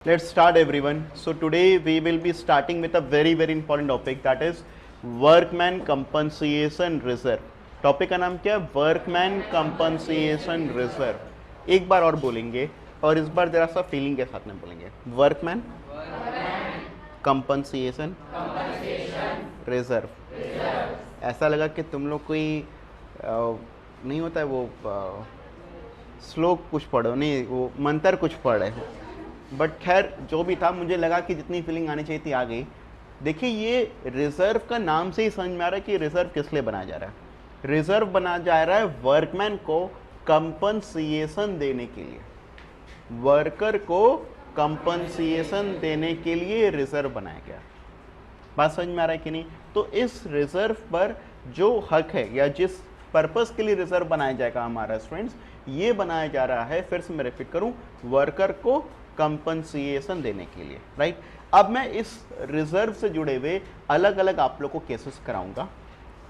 Let's start everyone. So today we will be starting with a very important topic, that is workman compensation reserve. Topic का नाम क्या है? Workman compensation reserve. एक बार और बोलेंगे और इस बार जरा सा फीलिंग के साथ में बोलेंगे. Workman compensation reserve. ऐसा लगा कि तुम लोग कोई नहीं होता है वो श्लोक कुछ पढ़ो, नहीं वो मंत्र कुछ पढ़ रहे हो. बट खैर जो भी था, मुझे लगा कि जितनी फीलिंग आनी चाहिए थी आ गई. देखिए, ये रिजर्व का नाम से ही समझ में आ रहा है कि रिजर्व किस लिए बनाया जा रहा है. रिजर्व बनाया जा रहा है वर्कमैन को कंपनसेशन देने के लिए. वर्कर को कंपनसेशन देने के लिए रिजर्व बनाया गया. बात समझ में आ रहा है कि नहीं? तो इस रिजर्व पर जो हक है या जिस पर्पस के लिए रिजर्व बनाया जाएगा हमारा स्टूडेंट्स, ये बनाया जा रहा है, फिर से मैं रिपीट करूं, वर्कर को कंपनसेशन देने के लिए. राइट. अब मैं इस रिजर्व से जुड़े हुए अलग अलग आप लोग को केसेस कराऊंगा,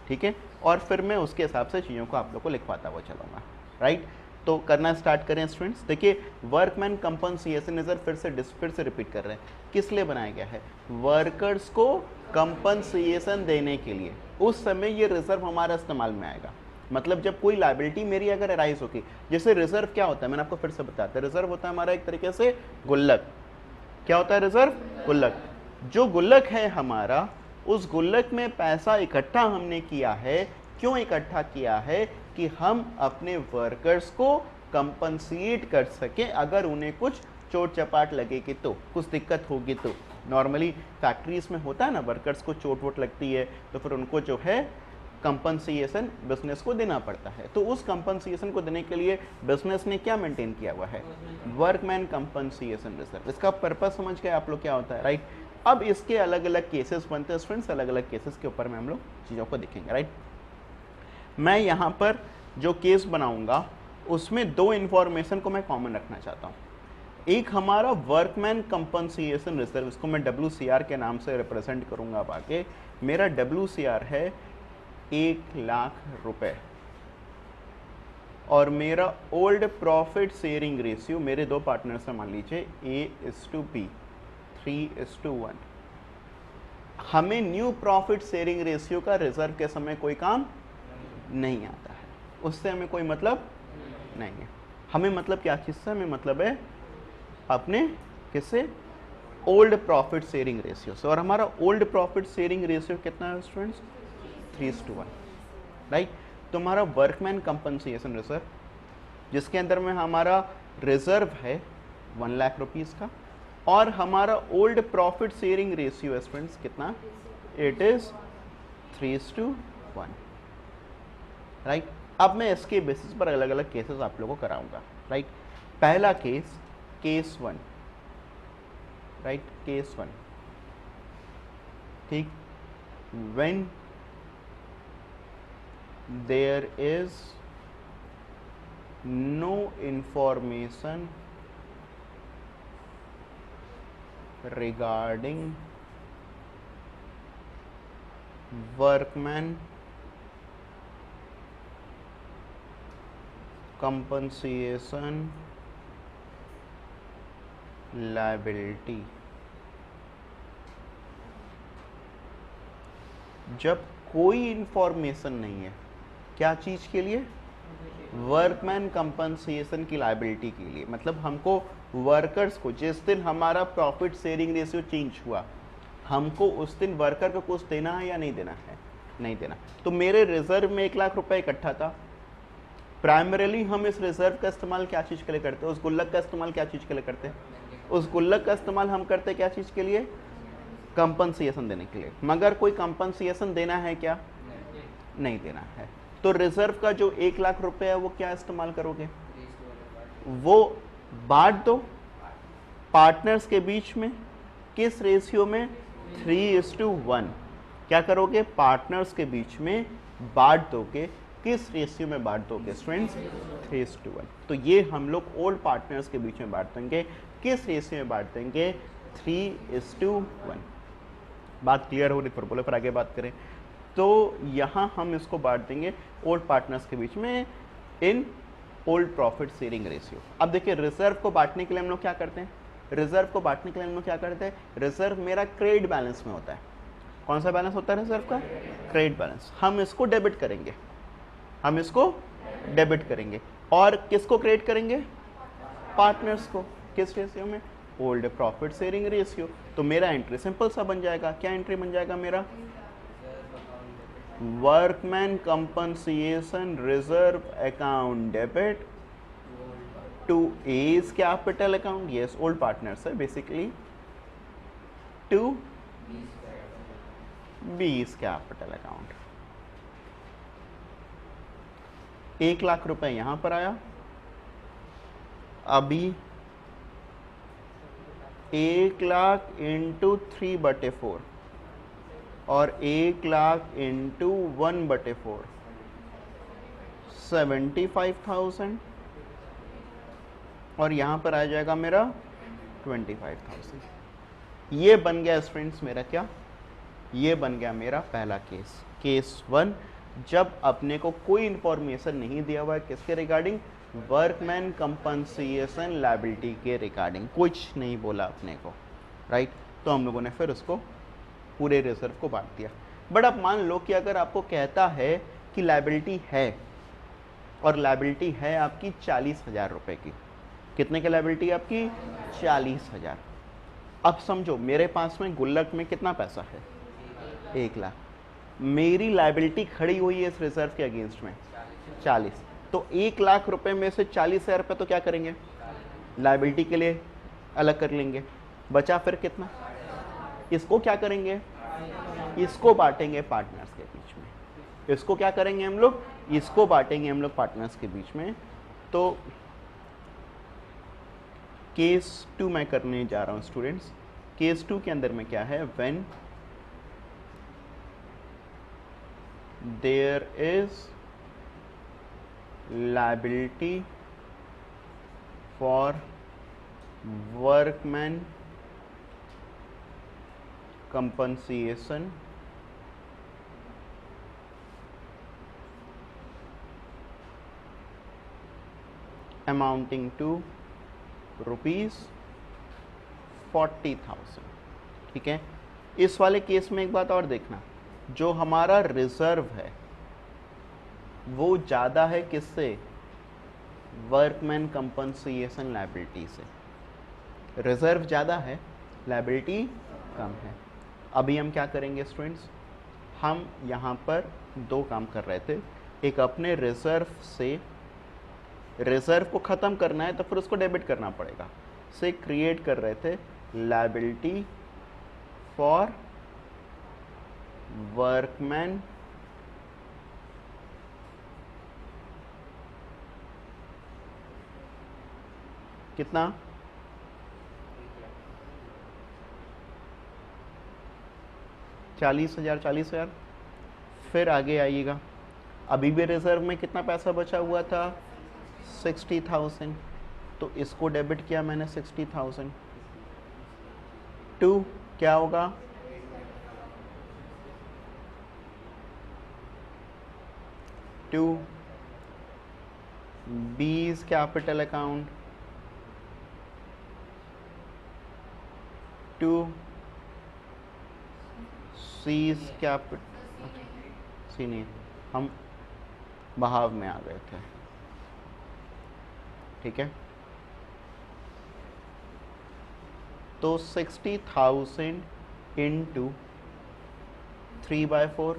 ठीक है, और फिर मैं उसके हिसाब से चीज़ों को आप लोग को लिखवाता हुआ चलूंगा. राइट. तो करना स्टार्ट करें स्टूडेंट्स. देखिए, वर्कमैन कंपनसेशन रिजर्व फिर से रिपीट कर रहे हैं. किस लिए बनाया गया है? वर्कर्स को कंपनसेशन देने के लिए. उस समय ये रिजर्व हमारा इस्तेमाल में आएगा. मतलब जब कोई लायबिलिटी मेरी अगर अराइज होगी, जैसे रिजर्व क्या होता है, मैंने आपको फिर से बताया. रिजर्व होता है हमारा एक तरीके से गुल्लक. क्या होता है रिजर्व? गुल्लक. जो गुल्लक है हमारा, उस गुल्लक में पैसा इकट्ठा हमने किया है. क्यों इकट्ठा किया है? कि हम अपने वर्कर्स को कंपनसेट कर सकें अगर उन्हें कुछ चोट चपाट लगेगी, तो कुछ दिक्कत होगी तो. नॉर्मली फैक्ट्रीज में होता है ना, वर्कर्स को चोट वोट लगती है तो फिर उनको जो है कंपनसेशन बिजनेस को देना पड़ता है. तो उस कंपनसेशन को देने के लिए बिजनेस ने क्या मेंटेन किया हुआ है? Workman compensation reserve. इसका पर्पस समझ गए आप लोग क्या होता है? राइट. अब इसके अलग अलग केसेस बनते हैं स्टूडेंट्स. अलग अलग केसेस के ऊपर में हम लोग चीज़ों को देखेंगे. राइट. मैं यहाँ पर जो केस बनाऊंगा उसमें दो इंफॉर्मेशन को मैं कॉमन रखना चाहता हूँ. एक हमारा वर्कमैन कंपनसेशन रिजर्व, इसको मैं WCR के नाम से रिप्रेजेंट करूँगा. अब आगे मेरा WCR है 1,00,000 रुपए, और मेरा ओल्ड प्रॉफिट शेयरिंग रेशियो, मेरे दो पार्टनर्स से मान लीजिए A:B 3:1. हमें न्यू प्रॉफिट शेयरिंग रेशियो का रिजर्व के समय कोई काम नहीं आता है. उससे हमें कोई मतलब नहीं है. हमें मतलब क्या चीज़ से? हमें मतलब है अपने किससे? ओल्ड प्रॉफिट शेयरिंग रेशियो से. और हमारा ओल्ड प्रॉफिट शेयरिंग रेशियो कितना है स्टूडेंट्स? 3:1. राइट. तो हमारा वर्कमैन कंपनसेशन रिजर्व, जिसके अंदर में हमारा रिजर्व है 1,00,000 रुपीज़ का, और हमारा ओल्ड प्रॉफिट शेयरिंग रेशियो है स्टूडेंट्स कितना? It is 3:1. राइट. अब मैं इसके बेसिस पर अलग अलग केसेस आप लोगों को कराऊंगा. राइट. पहला केस 1. राइट. केस 1. ठीक. When there is no information regarding workman compensation liability. जब कोई इंफॉर्मेशन नहीं है, क्या चीज़ के लिए? वर्कमैन कंपनसेशन की लायबिलिटी के लिए. मतलब हमको वर्कर्स को, जिस दिन हमारा प्रॉफिट शेयरिंग रेशियो चेंज हुआ, हमको उस दिन वर्कर को कुछ देना है या नहीं देना है? नहीं देना. तो मेरे रिजर्व में 1,00,000 रुपए इकट्ठा था. प्राइमरीली हम इस रिजर्व का इस्तेमाल क्या चीज़ के लिए करते हैं? उस गुल्लक का इस्तेमाल क्या चीज़ के लिए करते हैं? उस गुल्लक का इस्तेमाल हम करते हैं क्या चीज़ के लिए? कंपनसेशन देने के लिए. मगर कोई कंपनसेशन देना है क्या? नहीं देना है. तो रिजर्व का जो 1,00,000 रुपए है वो क्या इस्तेमाल करोगे? वो बांट दो पार्टनर्स के बीच में. किस रेशियो में? 3:1. क्या करोगे? पार्टनर्स के बीच में बांट दोगे. किस रेशियो में बांट दोगे स्टूडेंट्स? 3:1. तो ये हम लोग ओल्ड पार्टनर्स के बीच में बांट देंगे. किस रेशियो में बांट देंगे? 3:1. बात क्लियर हो रही? फिर बोले फिर आगे बात करें. तो यहाँ हम इसको बांट देंगे ओल्ड पार्टनर्स के बीच में in old profit sharing ratio. अब देखिए, रिजर्व को बांटने के लिए हम लोग क्या करते हैं? रिजर्व को बांटने के लिए हम लोग क्या करते हैं, रिजर्व मेरा क्रेडिट बैलेंस में होता है। कौन सा बैलेंस होता है रिजर्व का, क्रेडिट बैलेंस। हम इसको डेबिट करेंगे, हम इसको डेबिट करेंगे और किसको क्रेडिट करेंगे, पार्टनर्स को। किस रेशियो में, ओल्ड प्रॉफिट शेयरिंग रेशियो। तो मेरा एंट्री सिंपल सा बन जाएगा, क्या एंट्री बन जाएगा मेरा, workman compensation reserve account debit to A's capital account, yes old partners है basically, to B's capital account. 1 lakh रुपए यहां पर आया, अभी 1 लाख इंटू 3/4 और 1 लाख इंटू 1/4 75,000 और यहां पर आ जाएगा मेरा 25,000। ये बन गया स्टूडेंट्स मेरा क्या, ये बन गया मेरा पहला केस, केस 1। जब अपने को कोई इंफॉर्मेशन नहीं दिया हुआ है किसके रिगार्डिंग, वर्कमैन कंपनसेशन लायबिलिटी के रिगार्डिंग, कुछ नहीं बोला अपने को, राइट। तो हम लोगों ने फिर उसको पूरे रिजर्व को बांट दिया। बट अब मान लो कि अगर आपको कहता है कि लायबिलिटी है और लायबिलिटी है आपकी 40,000 रुपए की, कितने की लायबिलिटी आपकी, 40,000। अब समझो मेरे पास में गुल्लक में कितना पैसा है, 1 लाख, मेरी लायबिलिटी खड़ी हुई है इस रिजर्व के अगेंस्ट में 40। तो 1 लाख रुपए में से 40,000 रुपये तो क्या करेंगे, लायबिलिटी के लिए अलग कर लेंगे, बचा फिर कितना, इसको क्या करेंगे, इसको बांटेंगे पार्टनर्स के बीच में। इसको क्या करेंगे हम लोग, इसको बांटेंगे हम लोग पार्टनर्स के बीच में। तो केस 2 मैं करने जा रहा हूं स्टूडेंट्स। केस 2 के अंदर में क्या है, when there is liability for workman compensation amounting to ₹40,000। ठीक है, इस वाले केस में एक बात और देखना, जो हमारा रिजर्व है वो ज़्यादा है किससे, वर्कमैन कंपनसेशन लायबिलिटी से। रिजर्व ज़्यादा है, लायबिलिटी कम है। अभी हम क्या करेंगे स्टूडेंट्स, हम यहाँ पर 2 काम कर रहे थे। एक अपने रिजर्व से, रिजर्व को ख़त्म करना है तो फिर उसको डेबिट करना पड़ेगा, से क्रिएट कर रहे थे लायबिलिटी फॉर वर्कमैन कितना, 40,000 40,000। फिर आगे आइएगा, अभी भी रिजर्व में कितना पैसा बचा हुआ था, 60,000। तो इसको डेबिट किया मैंने 60,000 टू क्या होगा, to B's capital account, to C's capital, C नहीं, हम बहाव में आ गए थे, ठीक है। तो 60,000 इंटू 3/4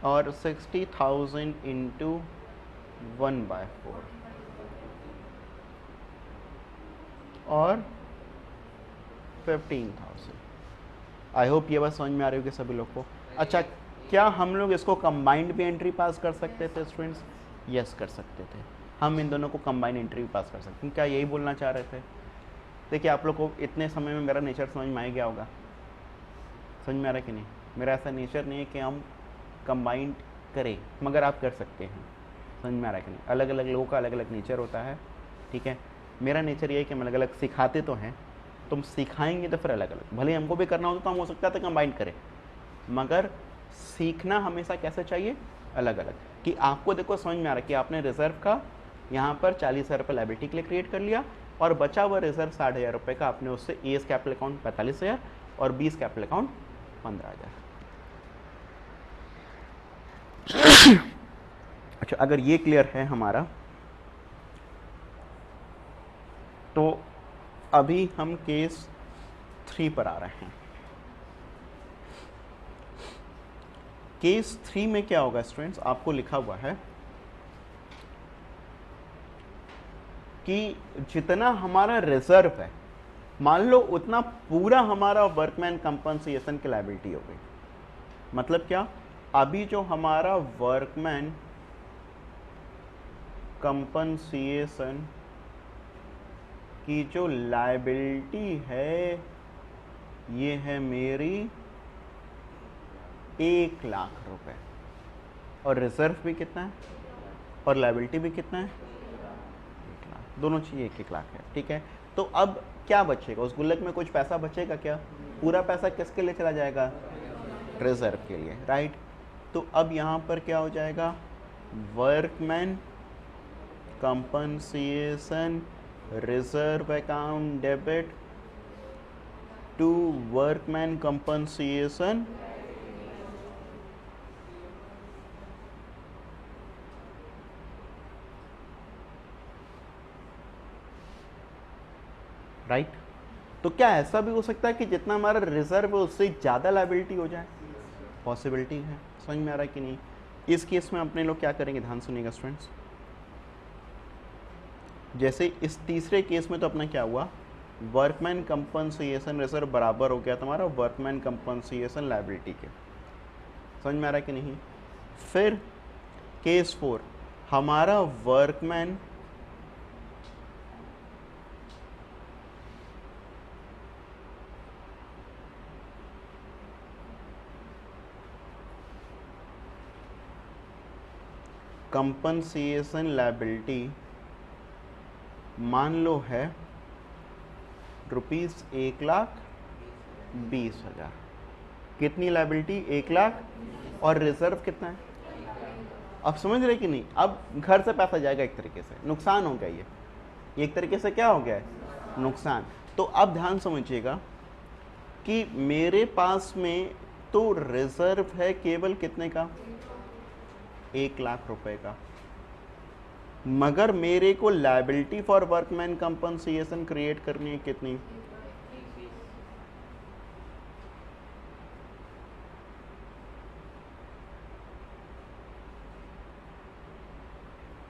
और 60,000 इंटू 1/4 और 15,000। आई होप ये बात समझ में आ रही होगी सभी लोग को। अच्छा, क्या हम लोग इसको कंबाइंड भी एंट्री पास कर सकते थे स्टूडेंट्स? यस, कर सकते थे। हम इन दोनों को कंबाइंड एंट्री भी पास कर सकते हैं। क्या यही बोलना चाह रहे थे? देखिए, आप लोग को इतने समय में मेरा नेचर समझ में आ गया होगा। समझ में आ रहा है कि नहीं? मेरा ऐसा नेचर नहीं है कि हम कंबाइंड करें, मगर आप कर सकते हैं। समझ में आ रहा है कि नहीं? अलग अलग लोगों का अलग अलग नेचर होता है, ठीक है। मेरा नेचर ये है कि हम अलग अलग सिखाते तो हैं, तुम सिखाएंगे तो फिर अलग अलग, भले हमको भी करना हो तो हम हो सकता है कंबाइंड करें, मगर सीखना हमेशा कैसे चाहिए, अलग अलग। कि आपको देखो समझ में आ रहा है कि आपने रिजर्व का यहाँ पर 40,000 रुपये लायबिलिटी के लिए क्रिएट कर लिया, और बचा हुआ रिजर्व 60,000 रुपये का, आपने उससे ए एस कैपिटल अकाउंट 45,000 और बी एस कैपिटल अकाउंट 15,000। अच्छा, अगर ये क्लियर है हमारा, तो अभी हम केस 3 पर आ रहे हैं। केस 3 में क्या होगा स्टूडेंट्स, आपको लिखा हुआ है कि जितना हमारा रिजर्व है, मान लो उतना पूरा हमारा वर्कमैन कंपनसेशन की लायबिलिटी हो गई। मतलब क्या, अभी जो हमारा वर्कमैन कंपनसेशन की जो लायबिलिटी है, ये है मेरी 1 लाख रुपए, और रिजर्व भी कितना है और लायबिलिटी भी कितना है, 1 लाख। दोनों चीज़ 1-1 लाख है, ठीक है। तो अब क्या बचेगा, उस गुल्लक में कुछ पैसा बचेगा क्या? पूरा पैसा किसके लिए चला जाएगा? रिजर्व के लिए, राइट। तो अब यहाँ पर क्या हो जाएगा, workman compensation reserve account debit to workman compensation right. तो क्या ऐसा भी हो सकता है कि जितना हमारा रिजर्व है उससे ज़्यादा लायबिलिटी हो जाए? पॉसिबिलिटी है। समझ में आ रहा है कि नहीं? इस केस में अपने लोग क्या करेंगे, ध्यान सुनिएगा स्टूडेंट्स। जैसे इस तीसरे केस में तो अपना क्या हुआ, वर्कमैन कंपनसेशन रिजर्व बराबर हो गया तुम्हारा वर्कमैन कंपनसेशन लायबिलिटी के। समझ में आ रहा है कि नहीं? फिर केस 4, हमारा वर्कमैन कंपनसेशन लायबिलिटी मान लो है ₹1,20,000। कितनी लायबिलिटी? 1 लाख, और रिजर्व कितना है? अब समझ रहे कि नहीं? अब घर से पैसा जाएगा, एक तरीके से नुकसान हो गया, ये एक तरीके से क्या हो गया है, नुकसान। तो अब ध्यान समझिएगा कि मेरे पास में तो रिजर्व है केवल कितने का, 1 लाख रुपए का, मगर मेरे को liability for workman compensation create करनी है कितनी,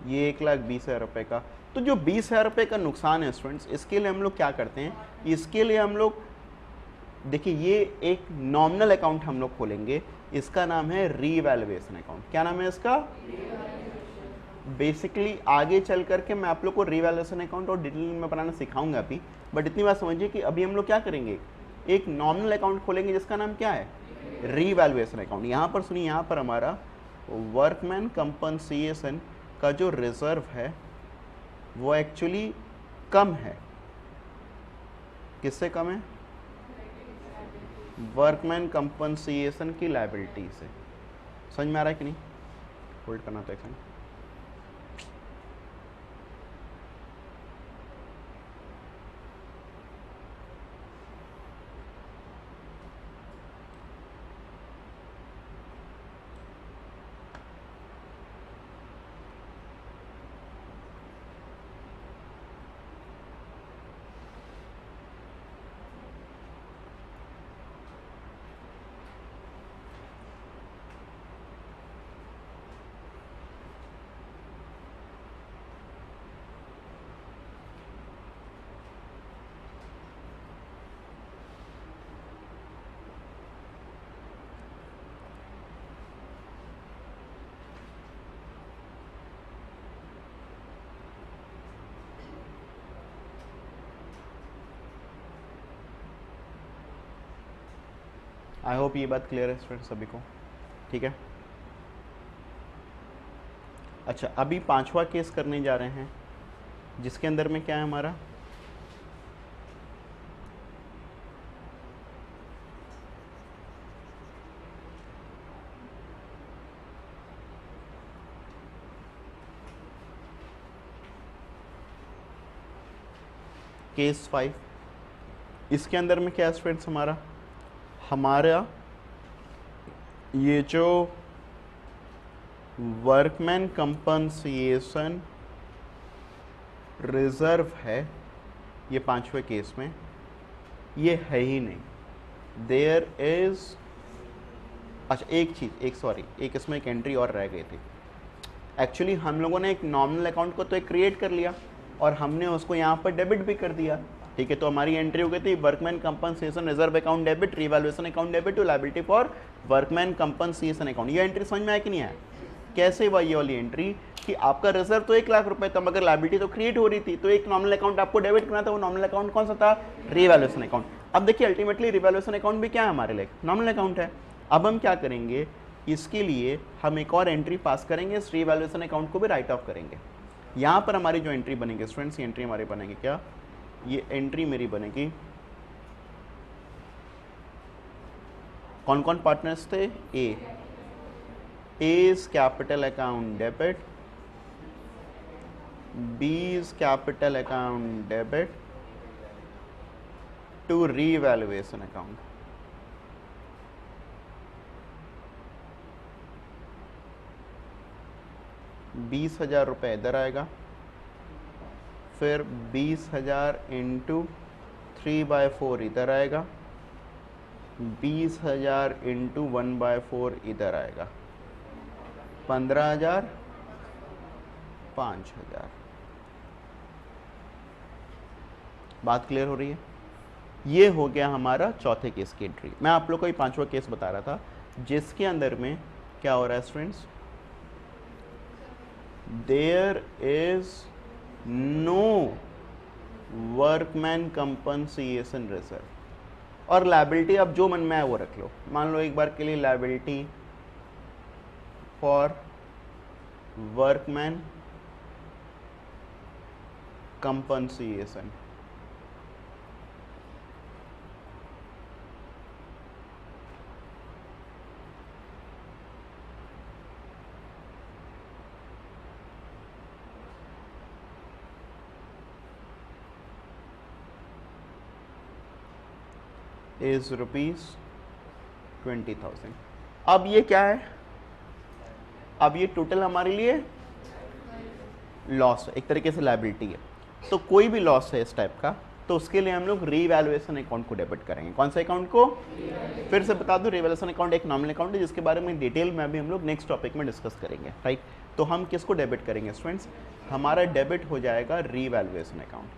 ये 1,20,000 रुपए का। तो जो 20,000 रुपए का नुकसान है स्टूडेंट्स, इसके लिए हम लोग क्या करते हैं, इसके लिए हम लोग देखिए, ये एक नॉमिनल अकाउंट हम लोग खोलेंगे, इसका नाम है रीवैल्यूएशन अकाउंट। क्या नाम है इसका? बेसिकली आगे चल करके मैं आप लोग को रीवैल्यूएशन अकाउंट और डिटेल में बनाना सिखाऊंगा अभी, बट इतनी बात समझिए कि अभी हम लोग क्या करेंगे, एक नॉमिनल अकाउंट खोलेंगे जिसका नाम क्या है, रीवैल्यूएशन अकाउंट। यहाँ पर सुनिए, यहाँ पर हमारा वर्कमैन कंपनसेशन का जो रिजर्व है वो एक्चुअली कम है। किससे कम है? वर्कमैन कंपनसेशन की लायबिलिटी से। समझ में आ रहा है कि नहीं? होल्ड करना तो एक सेकंड। आई होप ये बात क्लियर है स्टूडेंट सभी को, ठीक है। अच्छा, अभी 5वां केस करने जा रहे हैं, जिसके अंदर में क्या है हमारा, केस 5, इसके अंदर में क्या है स्टूडेंट्स, हमारा ये जो वर्कमैन कंपनसेशन रिजर्व है, ये 5वें केस में ये है ही नहीं। देयर इज, अच्छा एक इसमें एक एंट्री और रह गई थी। एक्चुअली हम लोगों ने एक नॉमिनल अकाउंट को तो एक क्रिएट कर लिया और हमने उसको यहाँ पर डेबिट भी कर दिया, ठीक है। तो हमारी एंट्री हो गई थी workman compensation reserve account debit, revaluation account debit to liability for workman compensation account. ये एंट्री समझ में आया कि नहीं आया? कैसे हुआ ये वाली एंट्री कि आपका रिजर्व तो 1 लाख रुपए था, मगर लायबिलिटी तो क्रिएट हो रही थी, तो एक नॉमिनल अकाउंट आपको डेबिट करना था। वो नॉमिनल अकाउंट कौन सा था? Revaluation account. अब देखिए अल्टीमेटली रिवैल्यूएशन अकाउंट भी क्या है हमारे लिए? नॉमिनल अकाउंट है। अब हम क्या करेंगे, इसके लिए हम एक और एंट्री पास करेंगे, इस रिवैल्यूएशन अकाउंट को भी राइट ऑफ करेंगे। यहाँ पर हमारी जो एंट्री बनेगी स्टूडेंट्स, ये एंट्री हमारी बनेगी क्या, ये एंट्री मेरी बनेगी, कौन कौन पार्टनर्स थे? A is capital account debit, B is capital account debit to revaluation account. ₹20,000 इधर आएगा, फिर 20,000 इंटू 3/4 इधर आएगा, 20,000 इंटू 1/4 इधर आएगा, 15,000, 5,000। बात क्लियर हो रही है? ये हो गया हमारा चौथे केस की एंट्री। मैं आप लोग को ये 5वां केस बता रहा था जिसके अंदर में क्या हो रहा है students, there is no workman compensation reserve. और लायबिलिटी अब जो मन में आए वो रख लो। मान लो एक बार के लिए liability for workman compensation, is ₹20,000। अब ये क्या है, अब ये टोटल हमारे लिए लॉस है, एक तरीके से लायबिलिटी है। तो कोई भी लॉस है इस टाइप का, तो उसके लिए हम लोग रीवैल्यूएशन अकाउंट को डेबिट करेंगे। कौन सा अकाउंट को? फिर से बता दूं, रीवैल्यूएशन अकाउंट एक नॉमिनल अकाउंट है जिसके बारे में डिटेल में अभी हम लोग नेक्स्ट टॉपिक में डिस्कस करेंगे, राइट। तो हम किसको डेबिट करेंगे स्टूडेंट्स, हमारा डेबिट हो जाएगा रीवैल्यूएशन अकाउंट।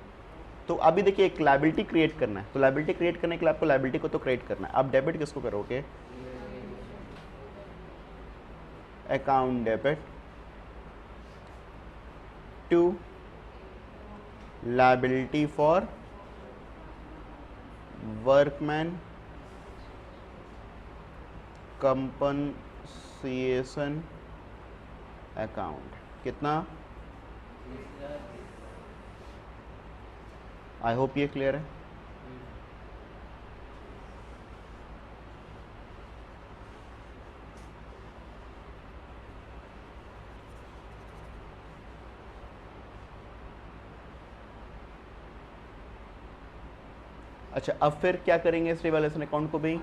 तो अभी देखिए एक लायबिलिटी क्रिएट करना है, तो लायबिलिटी क्रिएट करने के लिए आपको लायबिलिटी को तो क्रिएट करना है। अब डेबिट किसको करोगे, account debit to liability for workman compensation account. कितना? आई होप ये क्लियर है। अच्छा, अब फिर क्या करेंगे, इस रिवैल्यूएशन अकाउंट को भी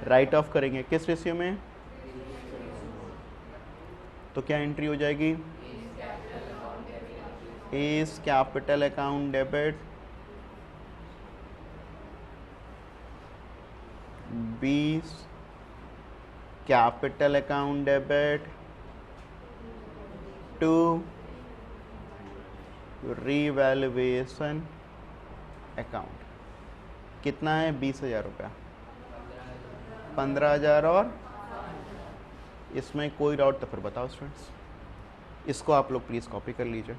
राइट ऑफ करेंगे। किस रेशियो में? तो क्या एंट्री हो जाएगी, is capital account debit, B capital account debit to revaluation account. कितना है? 20,000 रुपया, 15,000 और इसमें कोई डाउट तो फिर बताओ स्टूडेंट्स। इसको आप लोग प्लीज़ कॉपी कर लीजिए।